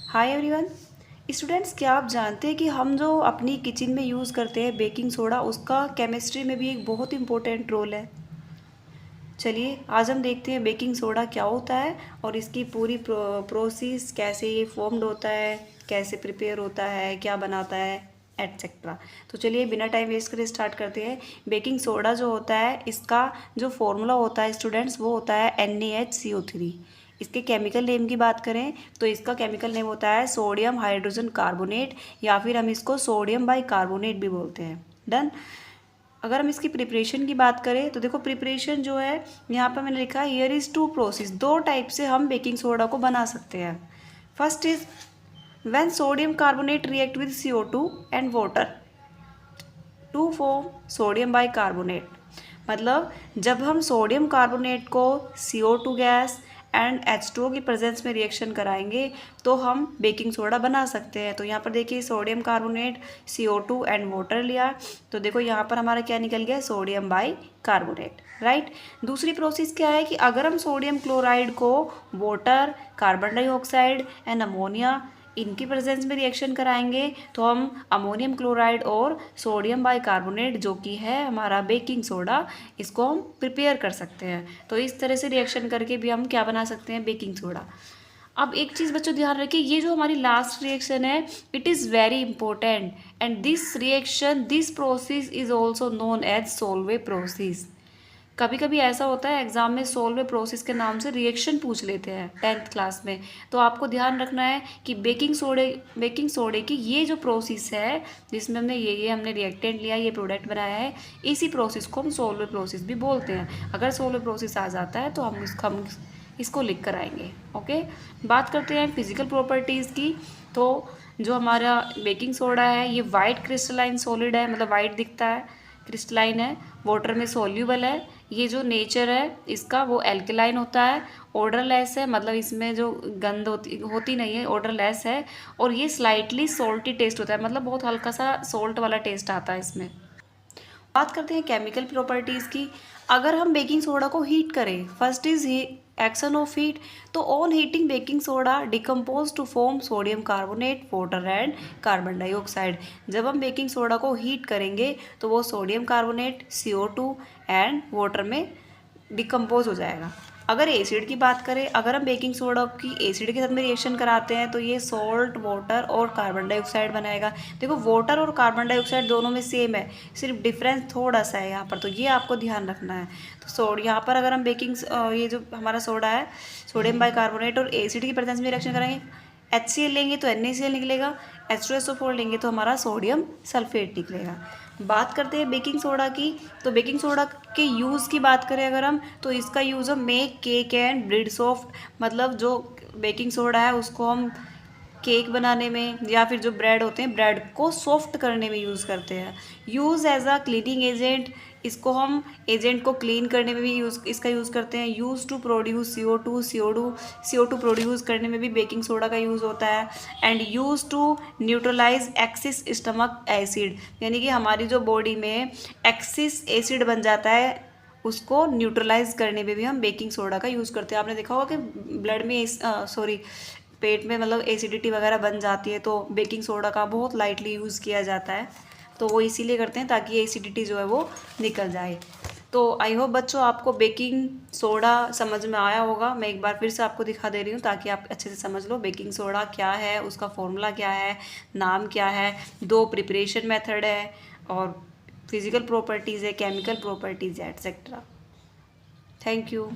Hi everyone. Students, क्या आप जानते हैं कि हम जो अपनी किचन में यूज़ करते हैं बेकिंग सोडा, उसका केमिस्ट्री में भी एक बहुत इंपॉर्टेंट रोल है। चलिए आज हम देखते हैं बेकिंग सोडा क्या होता है और इसकी पूरी प्रोसेस, कैसे ये फॉर्म्ड होता है, कैसे प्रिपेयर होता है, क्या बनाता है, एटसेट्रा। तो चलिए बिना टाइम वेस्ट करे स्टार्ट करते हैं। बेकिंग सोडा जो होता है, इसका जो फॉर्मूला होता है स्टूडेंट्स, वो होता है NaHCO3। इसके केमिकल नेम की बात करें तो इसका केमिकल नेम होता है सोडियम हाइड्रोजन कार्बोनेट, या फिर हम इसको सोडियम बाइकार्बोनेट भी बोलते हैं। डन। अगर हम इसकी प्रिपरेशन की बात करें तो देखो, प्रिपरेशन जो है यहाँ पर मैंने लिखा है हियर इज़ टू प्रोसेस। दो टाइप से हम बेकिंग सोडा को बना सकते हैं। First is when sodium carbonate react with CO2 and water to form sodium bicarbonate. मतलब जब हम सोडियम कार्बोनेट को CO2 गैस एंड H2O की प्रेजेंस में रिएक्शन कराएंगे तो हम बेकिंग सोडा बना सकते हैं। तो यहाँ पर देखिए, sodium carbonate, CO2 and water लिया, तो देखो यहाँ पर हमारा क्या निकल गया, सोडियम बाइकार्बोनेट, राइट। दूसरी प्रोसेस क्या है कि अगर हम सोडियम क्लोराइड को water, carbon dioxide and ammonia, इनकी प्रेजेंस में रिएक्शन कराएंगे तो हम अमोनियम क्लोराइड और सोडियम बाइकार्बोनेट, जो कि है हमारा बेकिंग सोडा, इसको हम प्रिपेयर कर सकते हैं। तो इस तरह से रिएक्शन करके भी हम क्या बना सकते हैं, बेकिंग सोडा। अब एक चीज़ बच्चों ध्यान रखिए, ये जो हमारी लास्ट रिएक्शन है, it is very important, and this reaction, this process is also known as Solvay process. कभी कभी ऐसा होता है एग्जाम में सोल्वे प्रोसेस के नाम से रिएक्शन पूछ लेते हैं 10th क्लास में। तो आपको ध्यान रखना है कि बेकिंग सोडे की ये जो प्रोसेस है, जिसमें हमने ये हमने रिएक्टेंट लिया, ये प्रोडक्ट बनाया है, इसी प्रोसेस को हम सोल्वे प्रोसेस भी बोलते हैं। अगर सोल्वे प्रोसेस आ जाता है तो हम इसको लिख कर आएंगे। ओके, बात करते हैं फिजिकल प्रॉपर्टीज़ की। तो जो हमारा बेकिंग सोडा है, ये वाइट क्रिस्टलाइन सॉलिड है, मतलब वाइट दिखता है, क्रिस्टलाइन है, वाटर में सोल्यूबल है। ये जो नेचर है इसका, वो एल्कलाइन होता है, ऑर्डरलेस है, मतलब इसमें जो गंध होती नहीं है, ऑर्डरलेस है, और ये स्लाइटली सॉल्टी टेस्ट होता है, मतलब बहुत हल्का सा सॉल्ट वाला टेस्ट आता है इसमें। बात करते हैं केमिकल प्रॉपर्टीज़ की। अगर हम बेकिंग सोडा को हीट करें, first is action of heat, तो on heating baking soda decompose to form sodium carbonate, water and carbon dioxide. जब हम बेकिंग सोडा को हीट करेंगे तो वो sodium carbonate, CO2 and water में डिकम्पोज हो जाएगा। अगर एसिड की बात करें, अगर हम बेकिंग सोडा की एसिड के साथ में रिएक्शन कराते हैं तो ये सॉल्ट, वाटर और कार्बन डाइऑक्साइड बनाएगा। देखो, वाटर और कार्बन डाइऑक्साइड दोनों में सेम है, सिर्फ डिफरेंस थोड़ा सा है यहाँ पर, तो ये आपको ध्यान रखना है। तो यहाँ पर अगर हम ये जो हमारा सोडा है, सोडियम बाइकार्बोनेट, और एसिड की प्रेजेंस में रिएक्शन करेंगे, HCl लेंगे तो NaCl निकलेगा, H2SO4 लेंगे तो हमारा सोडियम सल्फेट निकलेगा। बात करते हैं बेकिंग सोडा की। तो बेकिंग सोडा के यूज़ की बात करें अगर हम, तो इसका यूज़ हम make cake and bread soft, मतलब जो बेकिंग सोडा है उसको हम केक बनाने में, या फिर जो ब्रेड होते हैं, ब्रेड को सॉफ्ट करने में यूज़ करते हैं। Use as a cleaning agent, इसको हम एजेंट को क्लीन करने में भी इसका यूज़ करते हैं। Use to produce CO2 produce करने में भी बेकिंग सोडा का यूज़ होता है। And use to neutralize excess stomach acid, यानी कि हमारी जो बॉडी में एक्सिस एसिड बन जाता है, उसको न्यूट्रलाइज करने में भी हम बेकिंग सोडा का यूज़ करते हैं। आपने देखा होगा कि ब्लड में पेट में मतलब एसिडिटी वगैरह बन जाती है तो बेकिंग सोडा का बहुत लाइटली यूज़ किया जाता है। तो वो इसीलिए करते हैं ताकि एसिडिटी जो है वो निकल जाए। तो आई होप बच्चों आपको बेकिंग सोडा समझ में आया होगा। मैं एक बार फिर से आपको दिखा दे रही हूँ ताकि आप अच्छे से समझ लो बेकिंग सोडा क्या है, उसका फॉर्मूला क्या है, नाम क्या है, दो प्रिपरेशन मेथड है, और फिजिकल प्रॉपर्टीज़ है, केमिकल प्रॉपर्टीज़ है, एट्सेट्रा। Thank you.